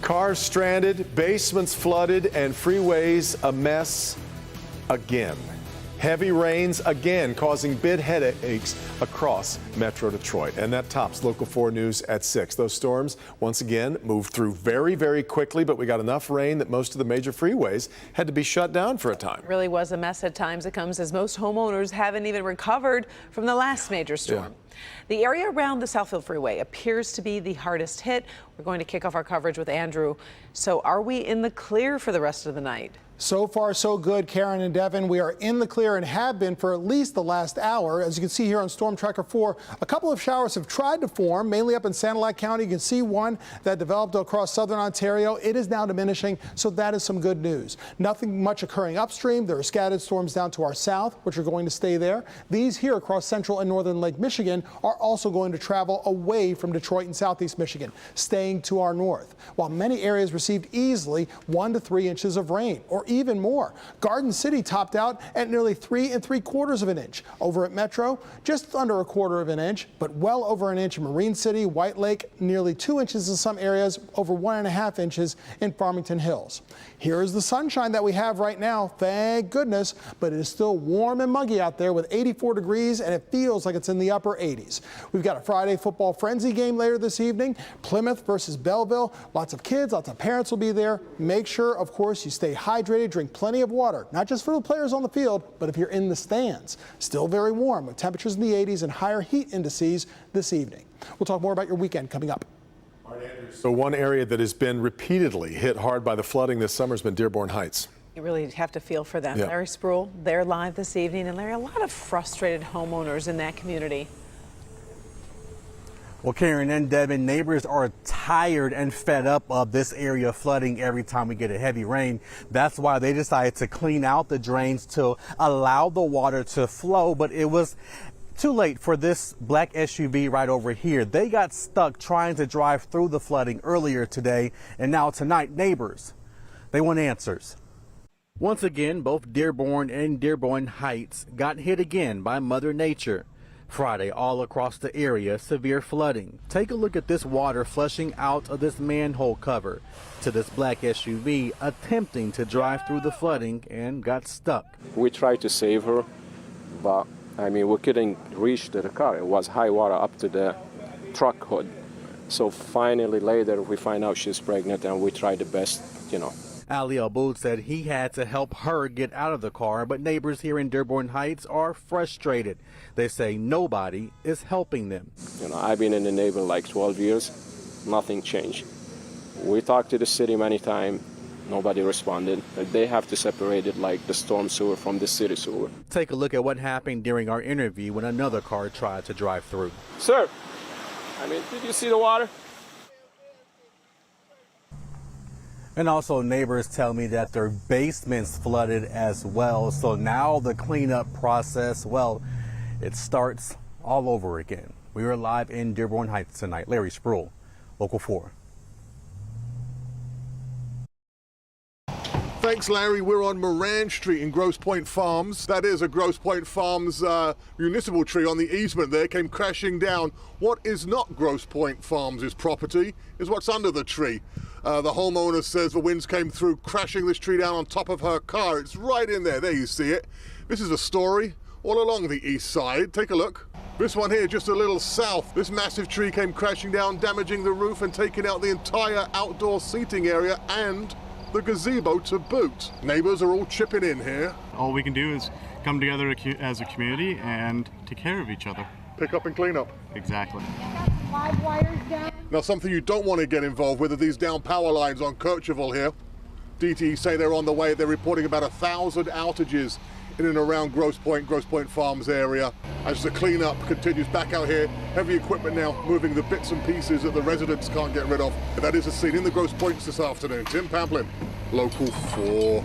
Cars stranded, basements flooded, and freeways a mess again. Heavy rains again causing bad headaches across Metro Detroit. And that tops Local 4 News at 6. Those storms, once again, moved through very, very quickly, but we got enough rain that most of the major freeways had to be shut down for a time. It really was a mess at times. It comes as most homeowners haven't even recovered from the last major storm. Yeah. The area around the Southville Freeway appears to be the hardest hit. We're going to kick off our coverage with Andrew. So are we in the clear for the rest of the night? So far, so good, Karen and Devin. We are in the clear and have been for at least the last hour. As you can see here on Storm Tracker 4, a couple of showers have tried to form, mainly up in Sanilac County. You can see one that developed across southern Ontario. It is now diminishing, so that is some good news. Nothing much occurring upstream. There are scattered storms down to our south, which are going to stay there. These here across central and northern Lake Michigan are also going to travel away from Detroit and southeast Michigan, staying to our north. While many areas received easily 1 to 3 inches of rain, or even more. Garden City topped out at nearly 3 3/4 of an inch. Over at Metro, just under 1/4 of an inch, but well over an inch in Marine City, White Lake, nearly 2 inches in some areas, over 1.5 inches in Farmington Hills. Here is the sunshine that we have right now, thank goodness, but it is still warm and muggy out there with 84 degrees, and it feels like it's in the upper 80s. We've got a Friday football frenzy game later this evening, Plymouth versus Belleville. Lots of kids, lots of parents will be there. Make sure, of course, you stay hydrated, drink plenty of water, not just for the players on the field, but if you're in the stands. Still very warm with temperatures in the 80s and higher heat indices this evening. We'll talk more about your weekend coming up. So one area that has been repeatedly hit hard by the flooding this summer has been Dearborn Heights. You really have to feel for them. Yeah. Larry Spruill, they're live this evening, and there are a lot of frustrated homeowners in that community. Well, Karen and Devin, neighbors are tired and fed up of this area flooding every time we get a heavy rain. That's why they decided to clean out the drains to allow the water to flow, but it was too late for this black SUV right over here. They got stuck trying to drive through the flooding earlier today, and now tonight, neighbors, they want answers. Once again, both Dearborn and Dearborn Heights got hit again by Mother Nature. Friday, all across the area, severe flooding. Take a look at this water flushing out of this manhole cover to this black SUV attempting to drive through the flooding and got stuck. We tried to save her, but we couldn't reach the car. It was high water up to the truck hood. So finally later we find out she's pregnant, and we tried the best, Ali Aboud said he had to help her get out of the car, but neighbors here in Dearborn Heights are frustrated. They say nobody is helping them. I've been in the neighborhood like 12 years. Nothing changed. We talked to the city many times. Nobody responded. They have to separate it like the storm sewer from the city sewer. Take a look at what happened during our interview when another car tried to drive through. Sir, did you see the water? And also neighbors tell me that their basements flooded as well. So now the cleanup process, well, it starts all over again. We are live in Dearborn Heights tonight. Larry Spruill, Local 4. Thanks, Larry. We're on Moran Street in Grosse Pointe Farms. That is a Grosse Pointe Farms municipal tree on the easement there came crashing down. What is not Grosse Pointe Farms' property is what's under the tree. The homeowner says the winds came through, crashing this tree down on top of her car. It's right in there. There you see it. This is a story all along the east side. Take a look. This one here, just a little south. This massive tree came crashing down, damaging the roof and taking out the entire outdoor seating area and the gazebo to boot. Neighbors are all chipping in here. All we can do is come together as a community and take care of each other. Pick up and clean up. Exactly. Live wires down. Now, something you don't want to get involved with are these down power lines on Kirchhoffel here. DTE say they're on the way. They're reporting about 1,000 outages in and around Grosse Pointe Farms area. As the cleanup continues back out here, heavy equipment now moving the bits and pieces that the residents can't get rid of. And that is a scene in the Grosse Pointes this afternoon. Tim Pamplin, Local 4.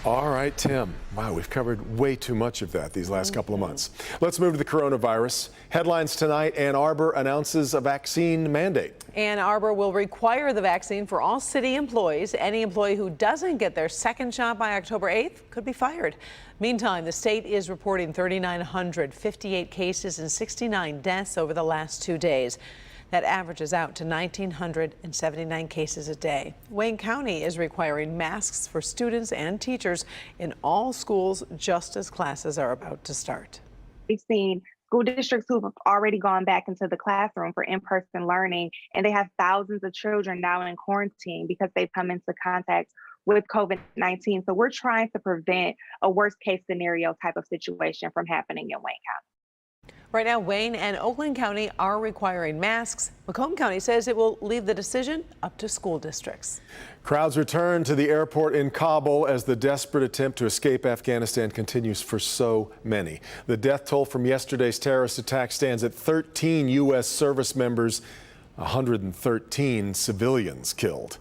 All right, Tim. Wow, we've covered way too much of that these last couple of months. Let's move to the coronavirus. Headlines tonight, Ann Arbor announces a vaccine mandate. Ann Arbor will require the vaccine for all city employees. Any employee who doesn't get their second shot by October 8th could be fired. Meantime, the state is reporting 3,958 cases and 69 deaths over the last 2 days. That averages out to 1,979 cases a day. Wayne County is requiring masks for students and teachers in all schools just as classes are about to start. We've seen school districts who have already gone back into the classroom for in-person learning, and they have thousands of children now in quarantine because they've come into contact with COVID-19. So we're trying to prevent a worst case scenario type of situation from happening in Wayne County. Right now, Wayne and Oakland County are requiring masks. Macomb County says it will leave the decision up to school districts. Crowds return to the airport in Kabul as the desperate attempt to escape Afghanistan continues for so many. The death toll from yesterday's terrorist attack stands at 13 U.S. service members, 113 civilians killed.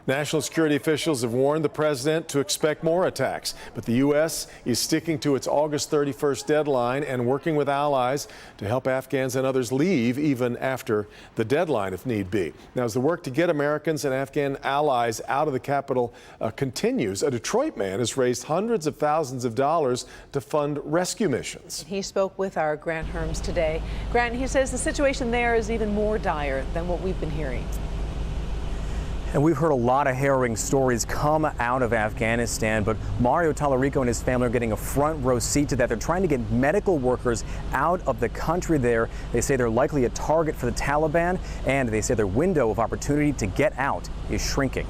National security officials have warned the president to expect more attacks, but the U.S. is sticking to its August 31st deadline and working with allies to help Afghans and others leave even after the deadline if need be. Now, as the work to get Americans and Afghan allies out of the capital continues, a Detroit man has raised hundreds of thousands of dollars to fund rescue missions. He spoke with our Grant Herms today. Grant, he says the situation there is even more dire than what we've been hearing. And we've heard a lot of harrowing stories come out of Afghanistan, but Mario Tallarico and his family are getting a front row seat to that. They're trying to get medical workers out of the country there. They say they're likely a target for the Taliban, and they say their window of opportunity to get out is shrinking.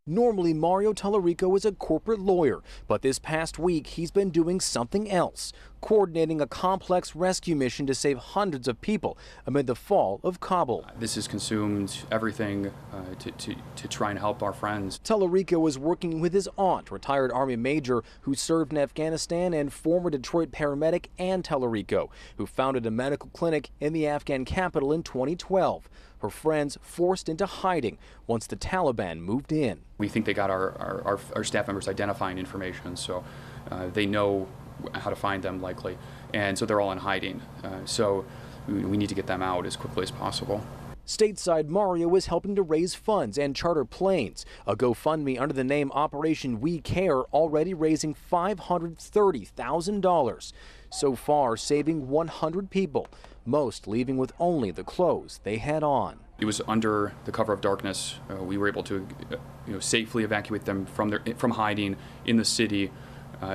Normally, Mario Tallarico is a corporate lawyer, but this past week he's been doing something else, coordinating a complex rescue mission to save hundreds of people amid the fall of Kabul. This has consumed everything to try and help our friends. Tallarico is working with his aunt, retired Army major who served in Afghanistan, and former Detroit paramedic Ann Tallarico, who founded a medical clinic in the Afghan capital in 2012. Her friends forced into hiding once the Taliban moved in. We think they got our staff members identifying information, so they know how to find them likely, and so they're all in hiding. So we need to get them out as quickly as possible. Stateside, Mario is helping to raise funds and charter planes. A GoFundMe under the name Operation We Care already raising $530,000. So far, saving 100 people, most leaving with only the clothes they had on. It was under the cover of darkness. We were able to safely evacuate them from hiding in the city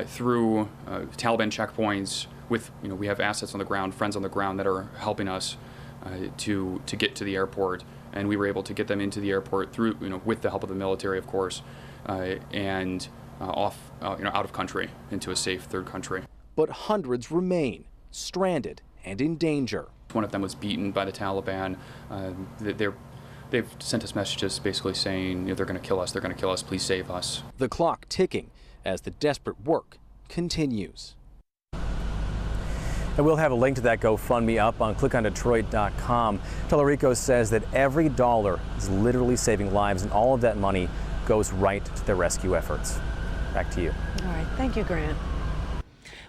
through Taliban checkpoints. We have assets on the ground, friends on the ground that are helping us to get to the airport, and we were able to get them into the airport through with the help of the military, of course, and out of country into a safe third country. But hundreds remain stranded and in danger. One of them was beaten by the Taliban. They've sent us messages basically saying they're going to kill us, please save us. The clock ticking as the desperate work continues. And we'll have a link to that GoFundMe up on clickondetroit.com. Tallarico says that every dollar is literally saving lives, and all of that money goes right to their rescue efforts. Back to you. All right. Thank you, Grant.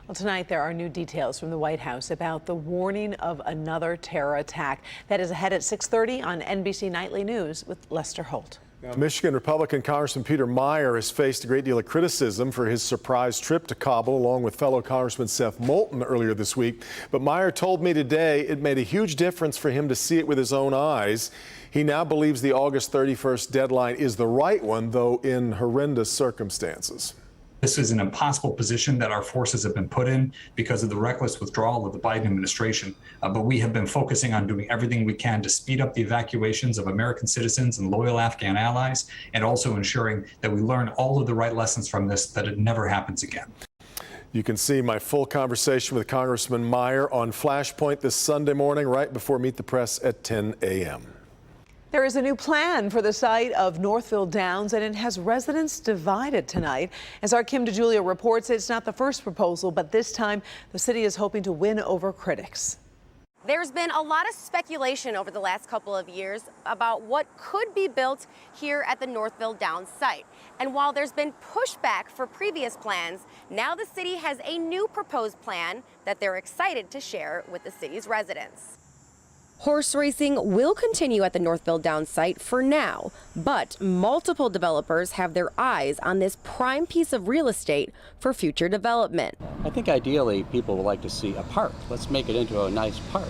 Well, tonight there are new details from the White House about the warning of another terror attack. That is ahead at 6:30 on NBC Nightly News with Lester Holt. Now, Michigan Republican Congressman Peter Meijer has faced a great deal of criticism for his surprise trip to Kabul, along with fellow Congressman Seth Moulton earlier this week. But Meijer told me today it made a huge difference for him to see it with his own eyes. He now believes the August 31st deadline is the right one, though in horrendous circumstances. This is an impossible position that our forces have been put in because of the reckless withdrawal of the Biden administration. But we have been focusing on doing everything we can to speed up the evacuations of American citizens and loyal Afghan allies, and also ensuring that we learn all of the right lessons from this, that it never happens again. You can see my full conversation with Congressman Meijer on Flashpoint this Sunday morning, right before Meet the Press at 10 a.m. There is a new plan for the site of Northville Downs, and it has residents divided tonight. As our Kim DeJulia reports, it's not the first proposal, but this time the city is hoping to win over critics. There's been a lot of speculation over the last couple of years about what could be built here at the Northville Downs site. And while there's been pushback for previous plans, now the city has a new proposed plan that they're excited to share with the city's residents. Horse racing will continue at the Northville Downs site for now, but multiple developers have their eyes on this prime piece of real estate for future development. I think ideally people would like to see a park. Let's make it into a nice park.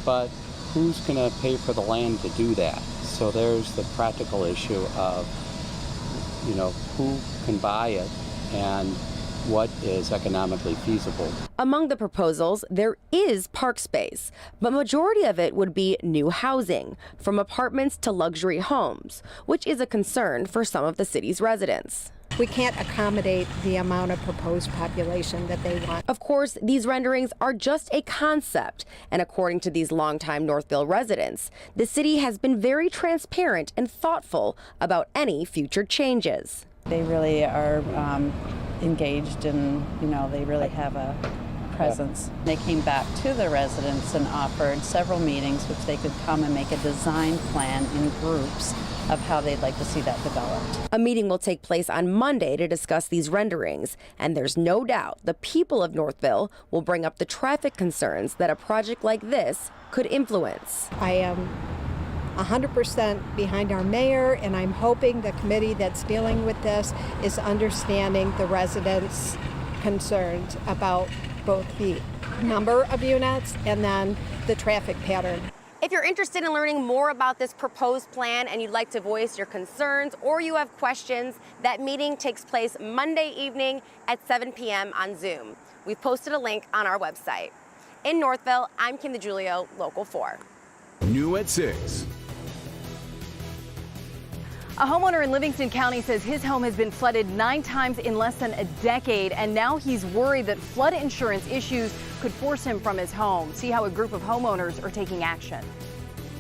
But who's going to pay for the land to do that? So there's the practical issue of, you know, who can buy it and what is economically feasible. Among the proposals, there is park space, but majority of it would be new housing, from apartments to luxury homes, which is a concern for some of the city's residents. We can't accommodate the amount of proposed population that they want. Of course, these renderings are just a concept, and according to these longtime Northville residents, the city has been very transparent and thoughtful about any future changes. They really are engaged and, you know, they really have a presence. They came back to the residents and offered several meetings which they could come and make a design plan in groups of how they'd like to see that developed. A meeting will take place on Monday to discuss these renderings, and there's no doubt the people of Northville will bring up the traffic concerns that a project like this could influence. I am 100% behind our mayor, and I'm hoping the committee that's dealing with this is understanding the residents' concerns about both the number of units and then the traffic pattern. If you're interested in learning more about this proposed plan and you'd like to voice your concerns or you have questions, that meeting takes place Monday evening at 7 p.m. on Zoom. We've posted a link on our website. In Northville, I'm Kim DeGiulio, Local 4. New at 6. A homeowner in Livingston County says his home has been flooded 9 times in less than a decade, and now he's worried that flood insurance issues could force him from his home. See how a group of homeowners are taking action.